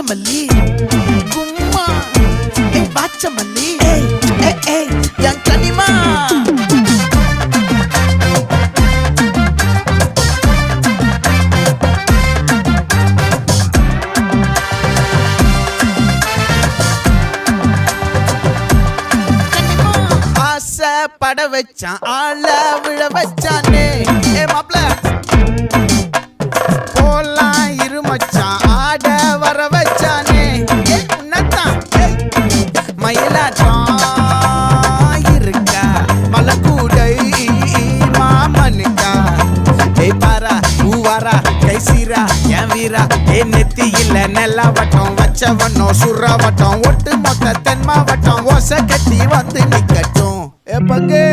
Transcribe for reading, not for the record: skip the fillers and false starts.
நாகமல்லி கும்மா பாச்சமல்லி என் கனிமா பட வச்சான் ஆள விழ வச்சானே மாப்ள போலாம் இருமச்சான் ஆட வர வச்சானே உன்னதான் மயிலாட்டம் இருக்கா மலக்கூடை மாமனுக்கா பாரா பூவாரா கைசீரா என் வீரா நெத்தி இல்ல நெல்லா வட்டம் வச்சவண்ணம் சுறா வட்டம் ஒட்டு மொத்த தென் மாவட்டம் ஓசை கட்டி வந்து நிக்கட்டும் பங்கே